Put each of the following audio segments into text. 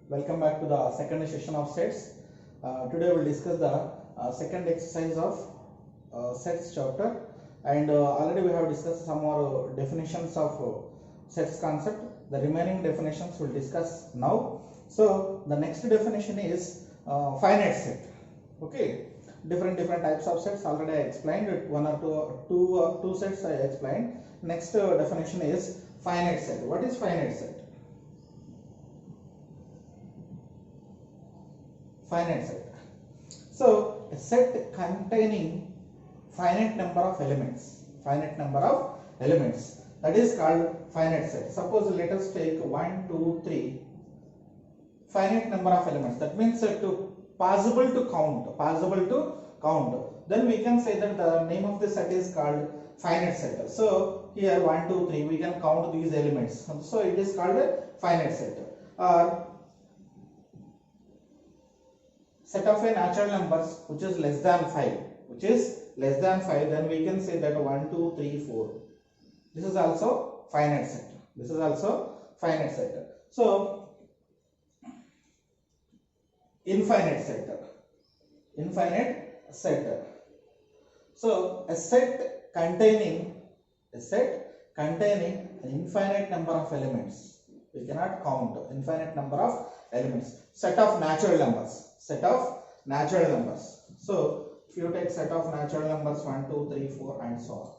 Welcome back to the second session of sets. Today we will discuss the second exercise of sets chapter, and already we have discussed some more definitions of sets concept. The remaining definitions we will discuss now. So the next definition is finite set. Okay, different types of sets. Already I explained it, one or two sets I explained. Next definition is finite set. What is finite set? Finite set. So a set containing finite number of elements. Finite number of elements. That is called finite set. Suppose let us take 1, 2, 3. Finite number of elements. That means possible to count. Then we can say that the name of the set is called finite set. So here 1, 2, 3 we can count these elements. So it is called a finite set. Set of a natural numbers which is less than 5, then we can say that 1, 2, 3, 4. This is also finite set. So infinite set. So a set containing an infinite number of elements. We cannot count infinite number of elements. Set of natural numbers. So if you take set of natural numbers 1, 2, 3, 4 and so on.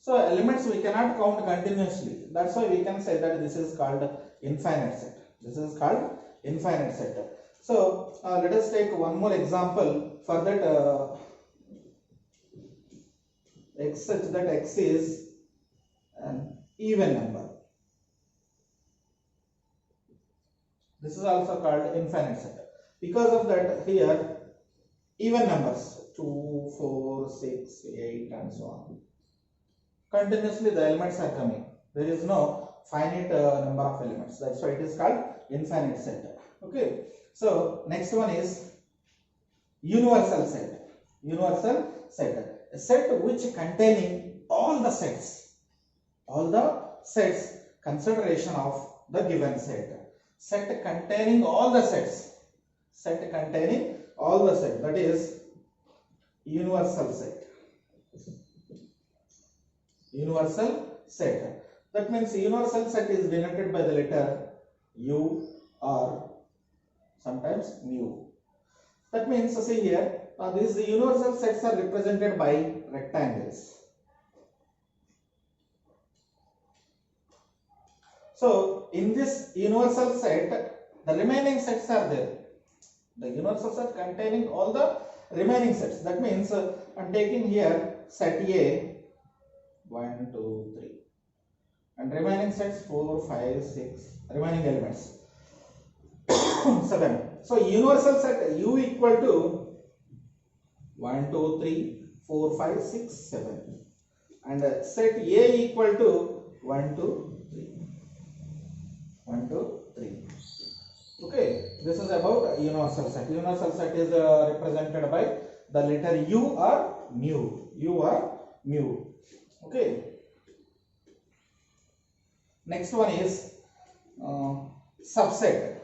So elements we cannot count continuously. That's why we can say that this is called infinite set. So let us take one more example. For that x such that x is an even number. This is also called infinite set. Because of that, here even numbers 2, 4, 6, 8 and so on. Continuously the elements are coming. There is no finite number of elements. That's why it is called infinite set. Okay. So next one is universal set. A set which containing all the sets consideration of the given set. Set containing all the sets. That is universal set. That means universal set is denoted by the letter U or sometimes mu. That means see here these universal sets are represented by rectangles. So in this universal set, the remaining sets are there. The universal set containing all the remaining sets. That means I am taking here set A 1, 2, 3 and remaining sets 4, 5, 6 remaining elements 7. So universal set U equal to 1, 2, 3, 4, 5, 6, 7 and set A equal to 1, 2, 3. Okay, this is about universal set. Universal set is represented by the letter U or mu. Okay. Next one is subset.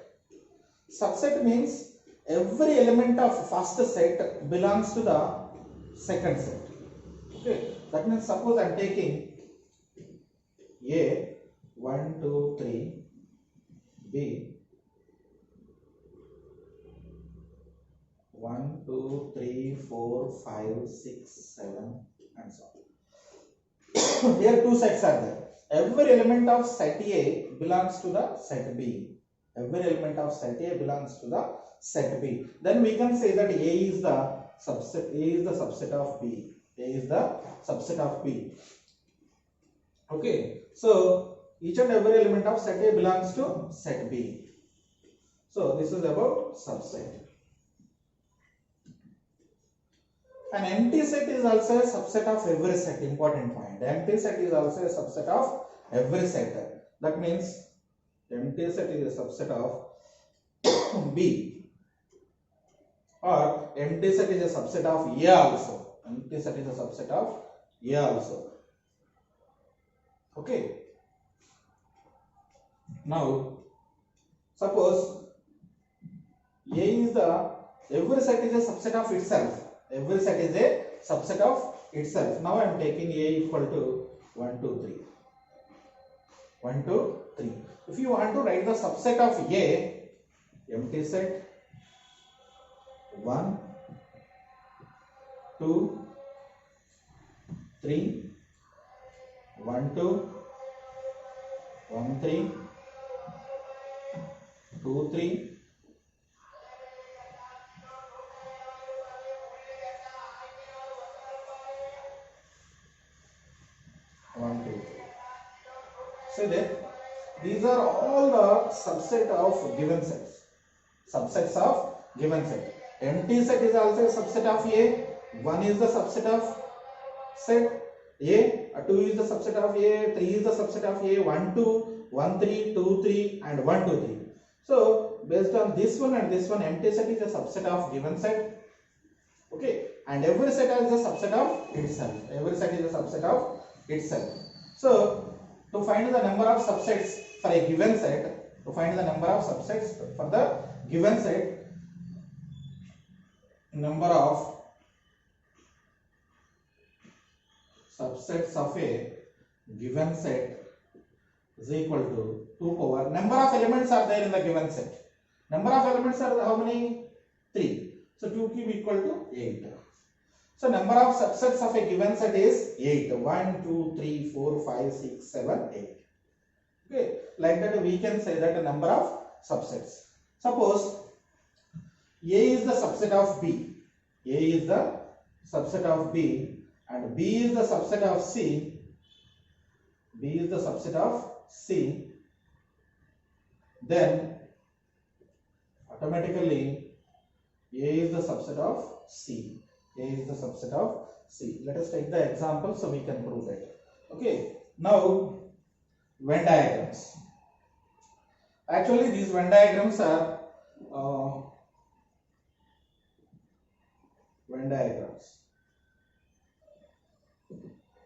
Subset means every element of first set belongs to the second set. Okay, that means suppose I am taking A 1, 2, 3, B 1, 2, 3, 4, 5, 6, 7 and so on. Here two sets are there. Every element of set A belongs to the set B. Then we can say that A is the subset of B. Okay. So each and every element of set A belongs to set B. So this is about subset. An empty set is also a subset of every set. Important point. Empty set is also a subset of every set. That means empty set is a subset of B, or empty set is a subset of A also. Okay. Now suppose A is the every set is a subset of itself. Every set is a subset of itself. Now I am taking A equal to 1, 2, 3. 1, 2, 3. If you want to write the subset of A, empty set 1, 2, 3, 1, 2, 1, 3, 2, 3. So that these are all the subset of given sets. Subsets of given set. Empty set is also a subset of A. 1 is the subset of set A. 2 is the subset of A. 3 is the subset of A. 1, 2, 1, 3, 2, 3, and 1, 2, 3. So based on this one and this one, empty set is a subset of given set. Okay, and every set is a subset of itself. Every set is a subset of itself. So to find the number of subsets for a given set, number of subsets of a given set is equal to 2 power. Number of elements are there in the given set. Number of elements are how many? 3. So 2 cube equal to 8. So number of subsets of a given set is 8. 1, 2, 3, 4, 5, 6, 7, 8. Okay, like that we can say that a number of subsets. Suppose A is the subset of B. A is the subset of B and B is the subset of C. B is the subset of C. Then automatically A is the subset of C. A is the subset of C. Let us take the example so we can prove that. Okay. Now Venn diagrams. Actually, these Venn diagrams are Venn diagrams.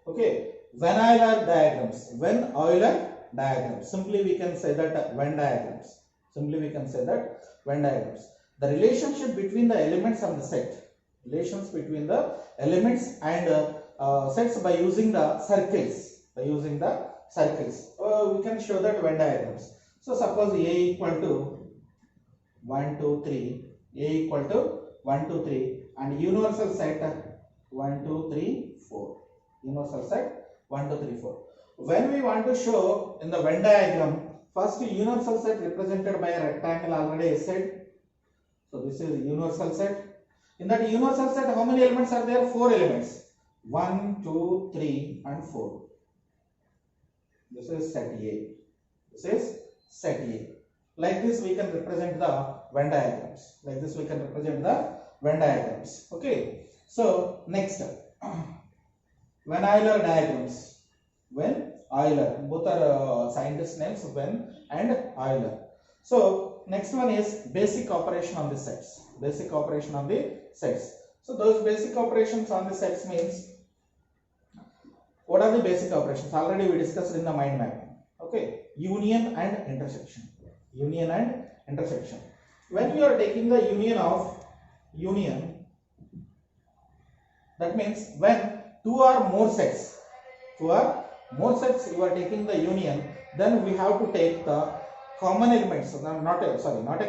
Okay. Venn Euler diagrams. Venn Euler diagrams. Simply we can say that Venn diagrams. The relationship between the elements of the set. Relations between the elements and sets by using the circles. We can show that Venn diagrams. So suppose A equal to 1, 2, 3. A equal to 1, 2, 3 and universal set 1, 2, 3, 4. Universal set 1, 2, 3, 4. When we want to show in the Venn diagram, first universal set represented by a rectangle already is said. So this is universal set. In that universal set, how many elements are there? 4 elements. 1, 2, 3 and 4. This is set A. Like this we can represent the Venn diagrams. Okay. So next, Venn Euler diagrams. Venn Euler. Both are scientist names, Venn and Euler. So next one is basic operation on the sets. So those basic operations on the sets means, what are the basic operations? Already we discussed in the mind mapping. Okay, union and intersection. When you are taking the union, that means when two or more sets you are taking the union, then we have to take the common elements. So not a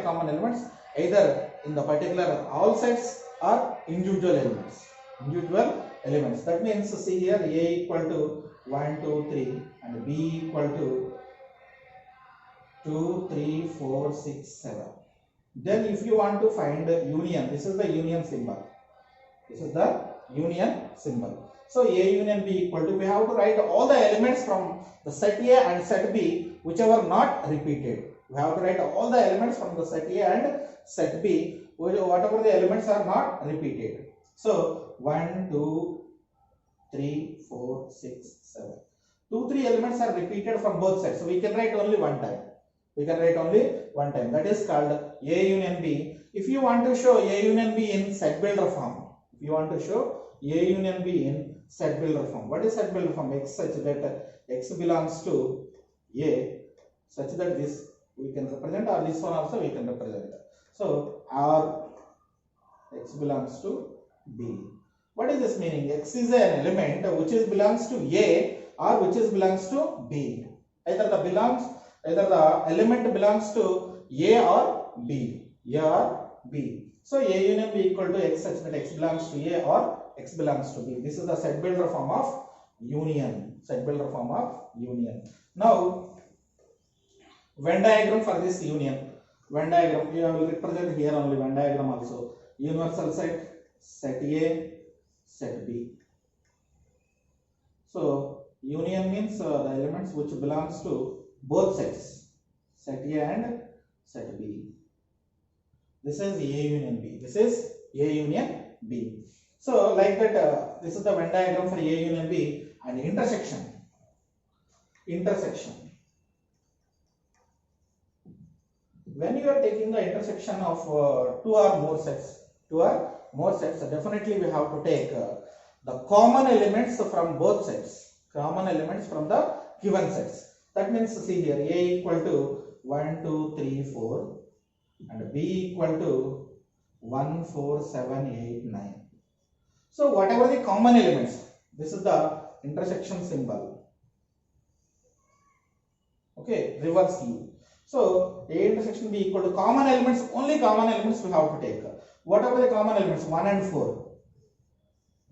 common elements, either in the particular all sets or individual elements. That means see here A equal to 1, 2, 3 and B equal to 2, 3, 4, 6, 7. Then if you want to find the union, this is the union symbol. So A union B equal to, we have to write all the elements from the set A and set B whichever not repeated. We have to write all the elements from the set A and set B, whatever the elements are not repeated. So 1, 2, 3, 4, 6, 7. 2, 3 elements are repeated from both sets. So we can write only one time. That is called A union B. If you want to show A union B in set builder form, what is set builder form? X such that X belongs to A, such that this we can represent, or this one also we can represent. So or x belongs to B. What is this meaning? X is an element which is belongs to A or which is belongs to B. Either the element belongs to A or B. A or B. So A union B equal to X such that X belongs to A or X belongs to B. This is the set builder form of union. Set builder form of union. Now Venn diagram for this union. Venn diagram, we will represent here only Venn diagram also. Universal set A, set B. So union means the elements which belongs to both sets, set A and set B. This is A union B. This is A union B. So like that, this is the Venn diagram for A union B and intersection. When you are taking the intersection of two or more sets, definitely we have to take the common elements from both sets, common elements from the given sets. That means, see here, A equal to 1, 2, 3, 4 and B equal to 1, 4, 7, 8, 9. So whatever the common elements, this is the intersection symbol. Okay, reverse U. So A intersection B equal to common elements, only common elements we have to take. What are the common elements? 1 and 4.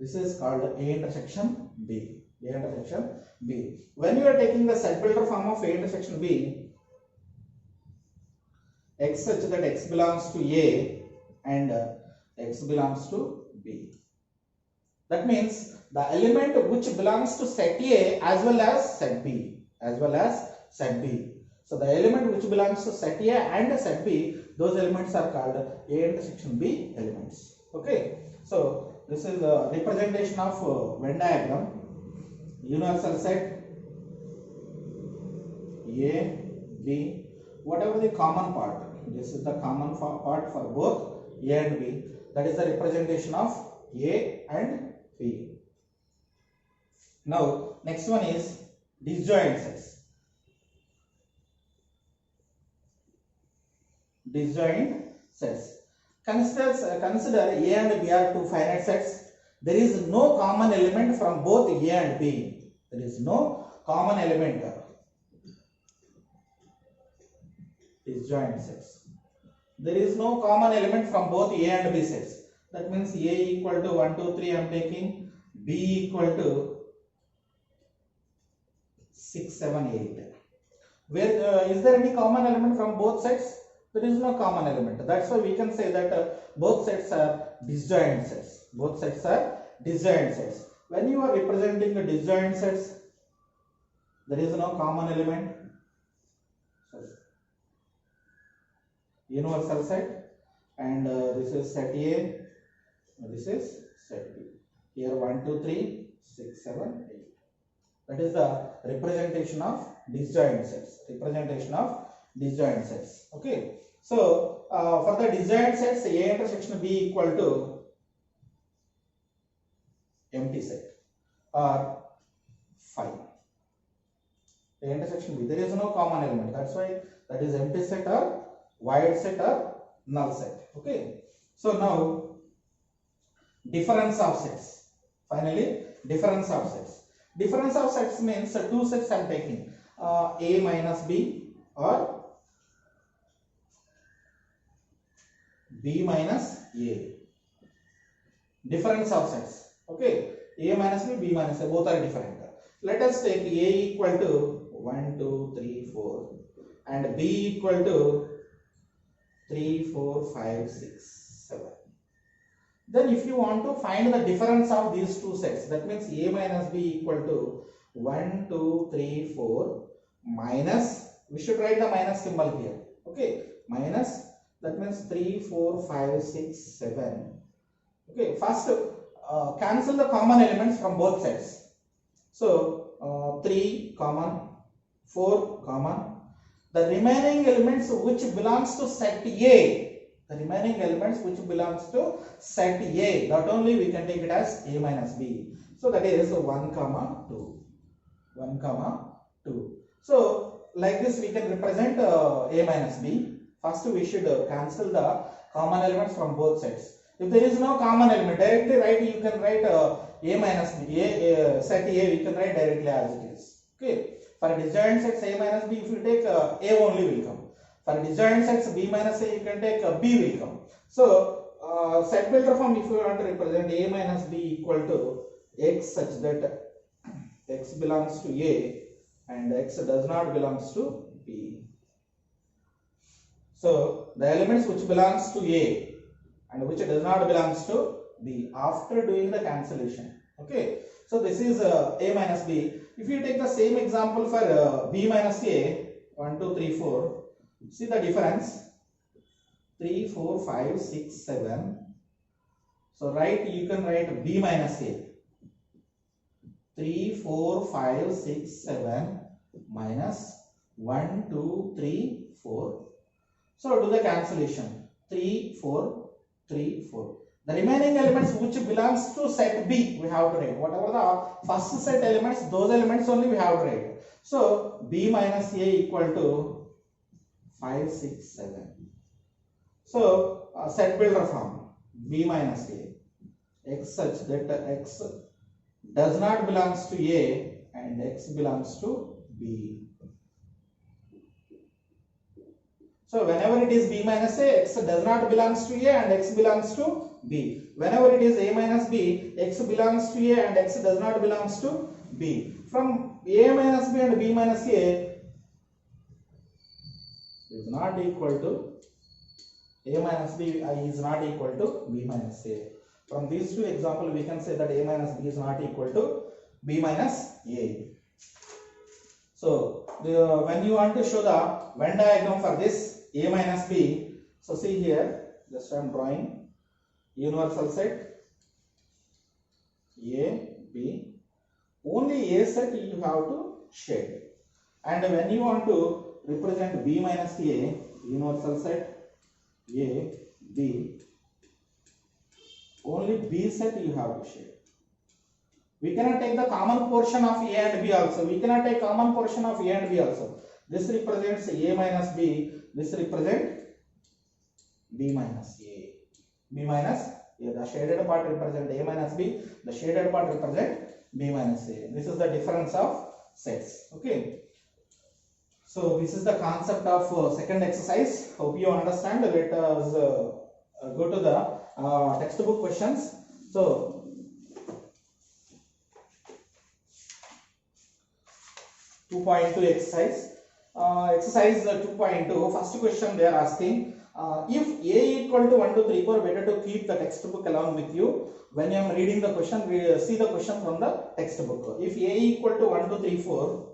This is called A intersection B. A intersection B. When you are taking the set builder form of A intersection B, X such that X belongs to A and X belongs to B. That means the element which belongs to set A as well as set B. So the element which belongs to set A and set B, those elements are called A intersection B elements. Okay. So this is the representation of Venn diagram. Universal set A, B, whatever the common part. This is the common part for both A and B. That is the representation of A and B. Now next one is disjoint sets. Consider A and B are two finite sets. There is no common element from both A and B. There is no common element. Disjoint sets. There is no common element from both A and B sets. That means A equal to 1, 2, 3 I am taking, B equal to 6, 7, 8. Where is there any common element from both sets? There is no common element. That's why we can say that both sets are disjoint sets. When you are representing the disjoint sets, there is no common element. Universal set, and this is set A, this is set B. Here 1, 2, 3, 6, 7, 8. That is the representation of disjoint sets. Okay. So for the disjoint sets, A intersection B equal to empty set or 5. A intersection B, there is no common element. That's why that is empty set or void set or null set. Okay. So now difference of sets. Finally, difference of sets. Difference of sets means two sets I am taking, A minus B or B minus A. Difference of sets. Okay. A minus B, B minus A, both are different. Let us take A equal to 1, 2, 3, 4 and B equal to 3, 4, 5, 6, 7. Then if you want to find the difference of these two sets, that means A minus B equal to 1, 2, 3, 4 minus, we should write the minus symbol here. Okay. Minus, that means 3, 4, 5, 6, 7. Okay. First, cancel the common elements from both sets. So 3 common, 4 common. The remaining elements which belongs to set A, that only we can take it as A minus B. So that is 1, 2. So like this we can represent A minus B. First we should cancel the common elements from both sides. If there is no common element, directly write, you can write a minus b, set A we can write directly as it is. Okay. For disjoint sets A minus B, if you take A only will come. For disjoint sets B minus A, you can take B will come. So set builder form, if you want to represent A minus B equal to X such that X belongs to A and X does not belongs to B. So the elements which belongs to A and which does not belongs to B after doing the cancellation. Okay. So this is A minus B. If you take the same example for B minus A, 1, 2, 3, 4, see the difference, 3, 4, 5, 6, 7. So you can write B minus A, 3, 4, 5, 6, 7 minus 1, 2, 3, 4. So do the cancellation, 3, 4, 3, 4. The remaining elements which belongs to set B, we have to write. Whatever the first set elements, those elements only we have to write. So B minus A equal to 5, 6, 7. So set builder form, B minus A, X such that X does not belongs to A and X belongs to B. So whenever it is B minus A, X does not belongs to A and X belongs to B. Whenever it is A minus B, X belongs to A and X does not belongs to B. From A minus B and B minus A is not equal to A minus B is not equal to B minus A. From these two examples, we can say that A minus B is not equal to B minus A. So when you want to show the Venn diagram for this A minus B, so see here, just I am drawing universal set A, B, only A set you have to shade, and when you want to represent B minus A, universal set A, B, only B set you have to shade. We cannot take the common portion of A and B also. We cannot take common portion of A and B also. This represents A minus B. This represents B minus A. B minus A. The shaded part represents A minus B. The shaded part represents B minus A. This is the difference of sets. Okay. So this is the concept of second exercise. Hope you understand. Let us go to the textbook questions. So 2.2 exercise. Exercise 2.2. First question they are asking, if A equal to 1, 2, 3, 4, better to keep the textbook along with you. When you are reading the question, we see the question from the textbook. If A equal to 1, 2, 3, 4,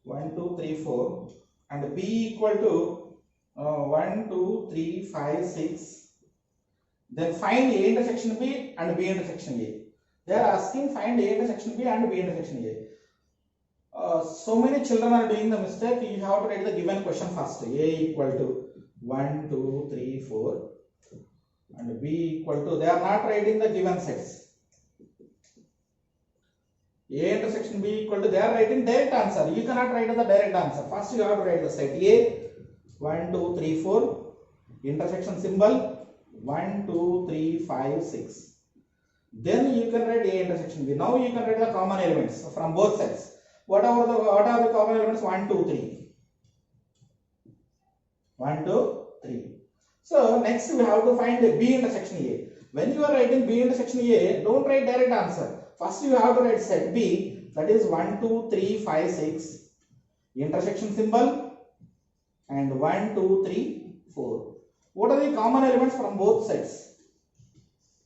1, 2, 3, 4 and B equal to 1, 2, 3, 5, 6, then find A intersection B and B intersection A. They are asking find A intersection B and B intersection A. So many children are doing the mistake. You have to write the given question first. A equal to 1, 2, 3, 4 and B equal to, they are not writing the given sets. A intersection B equal to, they are writing direct answer. You cannot write the direct answer. First you have to write the set A, 1, 2, 3, 4, intersection symbol 1, 2, 3, 5, 6. Then you can write A intersection B. Now you can write the common elements from both sides. What are the common elements? 1, 2, 3. 1, 2, 3. So next we have to find B intersection A. When you are writing B intersection A, don't write direct answer. First you have to write set B, that is 1, 2, 3, 5, 6, intersection symbol and 1, 2, 3, 4. What are the common elements from both sides?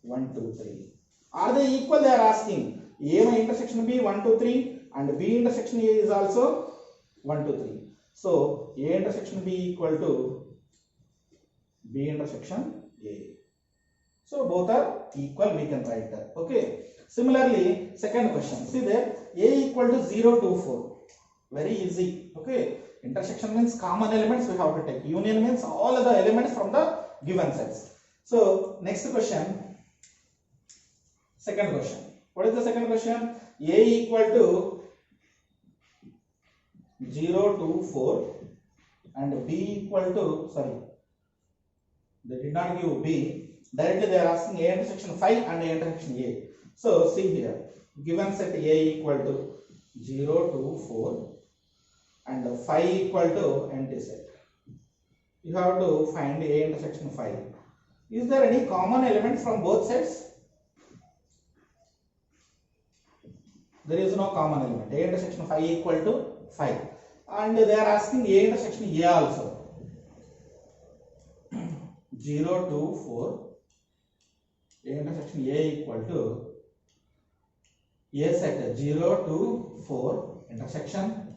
1, 2, 3. Are they equal? They are asking. A intersection B 1, 2, 3 and B intersection A is also 1, 2, 3. So A intersection B equal to B intersection A. So both are equal, we can write that. Okay. Similarly, second question. See there, A equal to 0, 2, 4. Very easy. Okay. Intersection means common elements we have to take. Union means all of the elements from the given sets. So next question. Second question. What is the second question? A equal to 0, 2, 4 and B equal to, They did not give B. Directly they are asking A intersection 5 and A intersection A. So see here, given set A equal to 0 to 4 and 5 equal to empty set. You have to find A intersection 5. Is there any common element from both sides? There is no common element. A intersection 5 equal to 5. And they are asking A intersection A also. 0 to 4. A intersection A equal to A set 0 to 4 intersection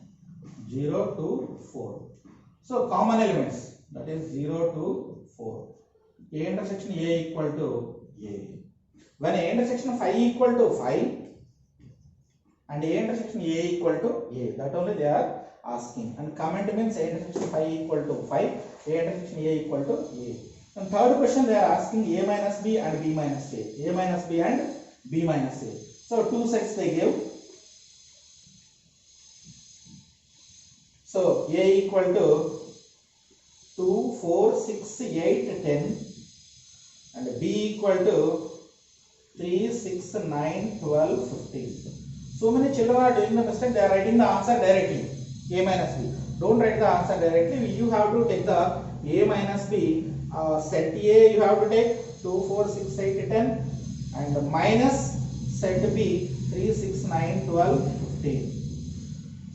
0 to 4. So common elements, that is 0 to 4. A intersection A equal to A. When A intersection 5 equal to 5 and A intersection A equal to A, that only they are asking. And comment means A intersection 5 equal to 5, A intersection A equal to A. And third question they are asking A minus B and B minus A. A minus B and B minus A. So two sets they give. So A equal to 2, 4, 6, 8, 10 and B equal to 3, 6, 9, 12, 15. So many children are doing the mistake, they are writing the answer directly. A minus B. Don't write the answer directly. You have to take the A minus B. Set A you have to take 2, 4, 6, 8, 10 and minus set B 3, 6, 9, 12, 15.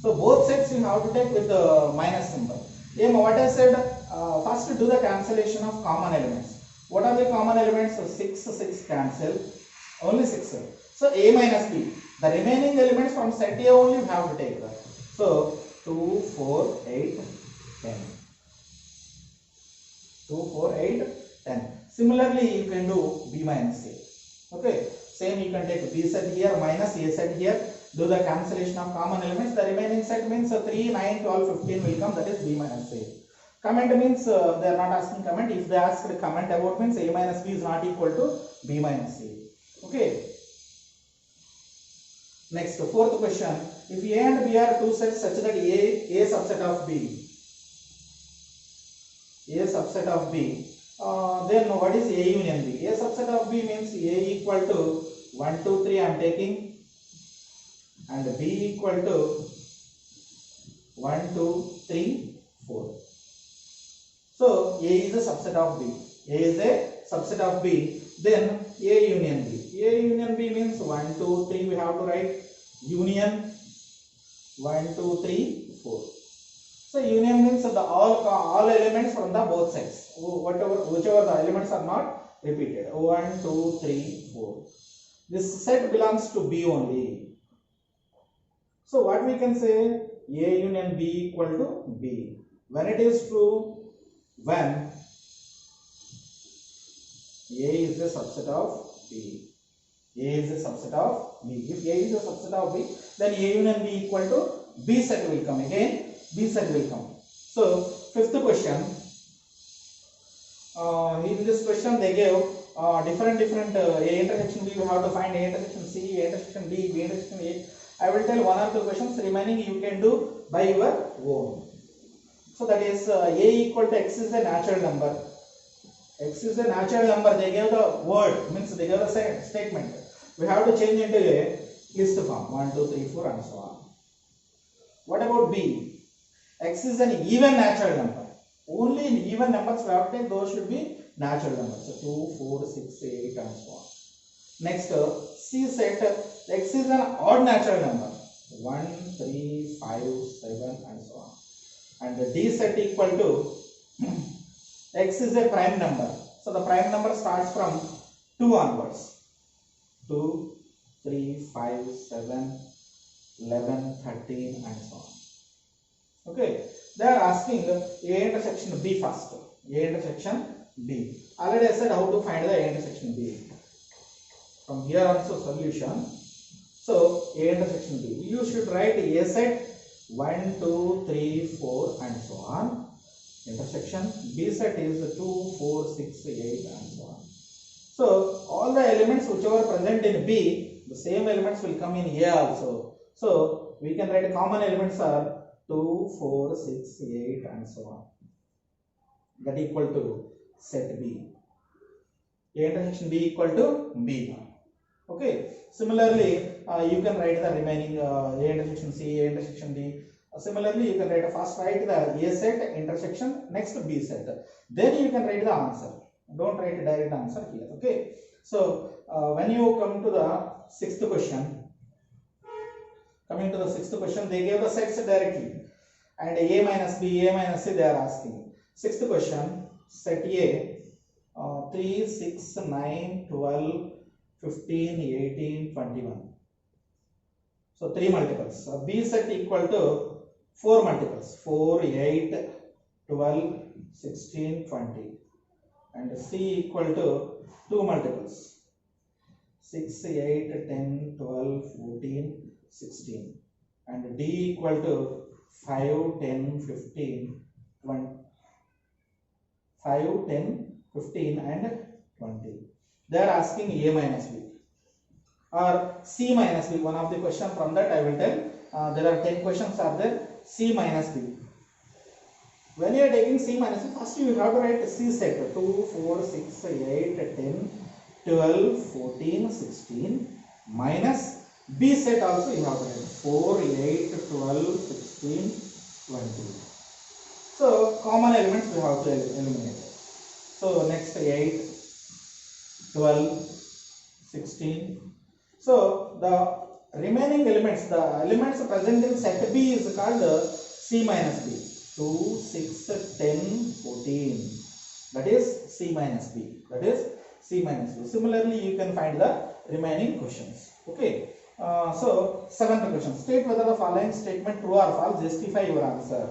So both sets you have to take with the minus symbol. What I said, first do the cancellation of common elements. What are the common elements? So 6 cancel, only 6. So A minus B. The remaining elements from set A only you have to take. So 2, 4, 8, 10. 2, 4, 8, 10. Similarly, you can do B minus A. Okay. Same you can take B set here minus A set here. Do the cancellation of common elements. The remaining set means 3, 9, 12, 15 will come. That is B minus A. Comment means they are not asking comment. If they ask the comment about means A minus B is not equal to B minus A. Okay. Next, fourth question. If A and B are two sets such that A subset of B. A subset of B, then what is A union B? A subset of B means A equal to 1, 2, 3 I am taking and B equal to 1, 2, 3, 4. So A is a subset of B. A is a subset of B. Then A union B. A union B means 1, 2, 3 we have to write union 1, 2, 3, 4. So union means the all elements from the both sides. Whichever the elements are not repeated. 1, 2, 3, 4. This set belongs to B only. So what we can say? A union B equal to B. When it is true, when A is a subset of B. A is a subset of B. If A is a subset of B, then A union B equal to B set will come again. B set will come. So fifth question. In this question they gave different A intersection B. You have to find A intersection C, A intersection D, B intersection A. I will tell one or two questions. Remaining you can do by your own. So that is A equal to X is a natural number. X is a natural number. They gave the word, means they gave the statement. We have to change into a list form. 1, 2, 3, 4 and so on. What about B? X is an even natural number. Only in even numbers we have to take, those should be natural numbers. So 2, 4, 6, 8 and so on. Next, C set X is an odd natural number. 1, 3, 5, 7 and so on. And D set equal to X is a prime number. So the prime number starts from 2 onwards. 2, 3, 5, 7, 11, 13 and so on. Okay, they are asking A intersection B first. A intersection B. Already I said how to find the A intersection B. From here also solution. So A intersection B. You should write A set 1, 2, 3, 4 and so on. Intersection. B set is 2, 4, 6, 8 and so on. So all the elements which are present in B, the same elements will come in A also. So we can write common elements are 2, 4, 6, 8 and so on. That equal to set B. A intersection B equal to B. Okay. Similarly, you can write the remaining A intersection C, A intersection D. Similarly, you can write first write the A set intersection, next B set. Then you can write the answer. Don't write a direct answer here. Okay. So when you come to the sixth question, they gave the sets directly, and A minus B, A minus C they are asking. Sixth question, set A 3, 6, 9, 12, 15, 18, 21. So 3 multiples. B set equal to 4 multiples. 4, 8, 12, 16, 20. And C equal to 2 multiples. 6, 8, 10, 12, 14, 16. And D equal to 5, 10, 15, 20. 5, 10, 15 and 20. They are asking A minus B or C minus B. One of the question from that I will tell. There are 10 questions are there. C minus B. When you are taking C minus B, first you have to write C set 2, 4, 6, 8, 10, 12, 14, 16 minus B set also you have to write 4, 8, 12, 16, 20. So common elements we have to eliminate. So next 8, 12, 16. So the remaining elements, the elements present in set B is called C minus B. 2, 6, 10, 14. That is C minus B. Similarly, you can find the remaining questions. Okay. So seventh question. State whether the following statement true or false. Justify your answer.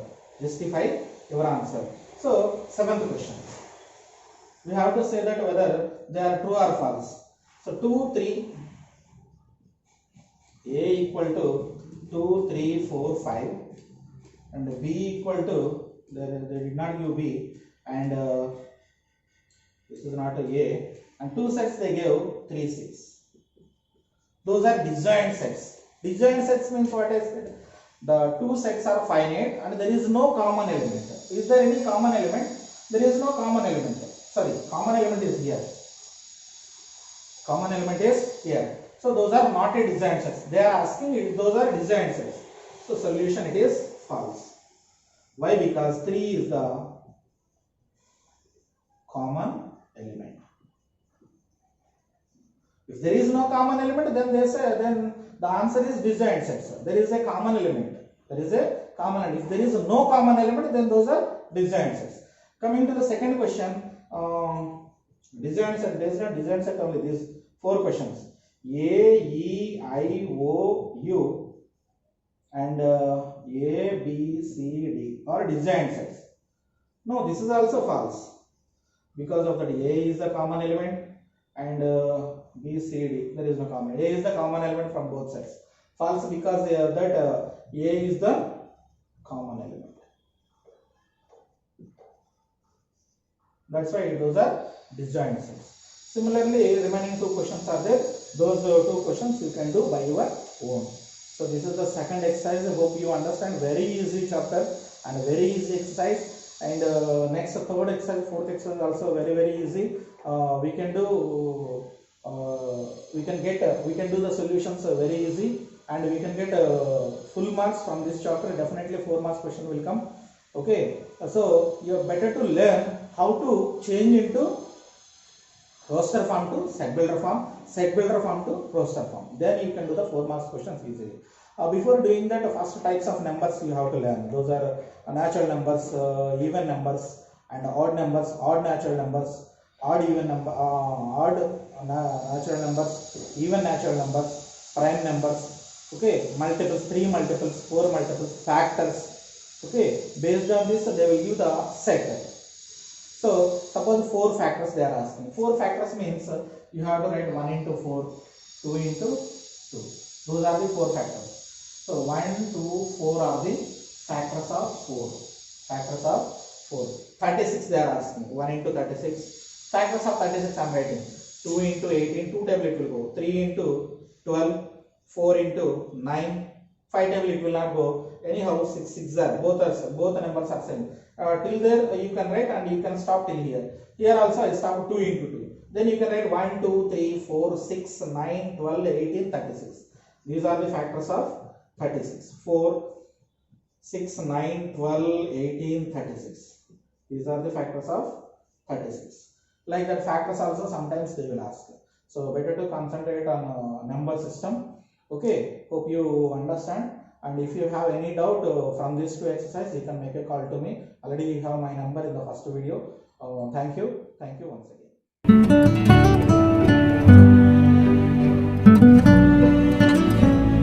So seventh question. We have to say that whether they are true or false. So 2, 3, A equal to 2, 3, 4, 5, and B equal to, they did not give B, and this is not A, and 2 sets they gave 3, 6. Those are disjoint sets. Disjoint sets means what I said? The 2 sets are finite and there is no common element. Is there any common element? There is no common element. Sorry, common element is here. So those are not a disjoint sets. They are asking if those are disjoint sets. So solution it is false. Why? Because 3 is the common element. If there is no common element, then they say the answer is disjoint sets. There is a common element. If there is no common element, then those are disjoint sets. Coming to the second question, disjoint set. Based on disjoint set only these 4 questions. A, E, I, O, U, and A, B, C, D are disjoint sets. No, this is also false because of that A is the common element and B, C, D there is no common. A is the common element from both sides. False because A is the common element. That's why those are disjoint sets. Similarly, remaining 2 questions are there. Those 2 questions you can do by your own. So this is the second exercise. I hope you understand. Very easy chapter and very easy exercise. And next third exercise, fourth exercise also very easy. We can do the solutions very easy, and we can get full marks from this chapter. Definitely 4 marks question will come. Okay, so you are better to learn how to change into roster form to set builder form, set builder form to roster form. Then you can do the 4 marks questions easily. Before doing that, first types of numbers you have to learn. Those are natural numbers, even numbers, and odd numbers, odd natural numbers, odd even number, odd natural numbers, even natural numbers, prime numbers. Okay, multiples, 3 multiples, 4 multiples, factors. Okay, based on this they will give the set. So suppose 4 factors they are asking. 4 factors means you have to write 1 into 4, 2 into 2. Those are the 4 factors. So 1, 2, 4 are the factors of 4. 36 they are asking. 1 into 36. Factors of 36 I am writing. 2 into 18, 2 table it will go. 3 into 12, 4 into 9, 5 table it will not go. Anyhow 6 6 are both the numbers are same. Till there you can write and you can stop till here. Here also I stop 2 into 2. Then you can write 1 2 3 4 6 9 12 18 36. These are the factors of 36. 4 6 9 12 18 36. These are the factors of 36. Like that factors also sometimes they will ask. So better to concentrate on number system. Okay, hope you understand. And if you have any doubt from these two exercises, you can make a call to me. Already you have my number in the first video. Thank you once again.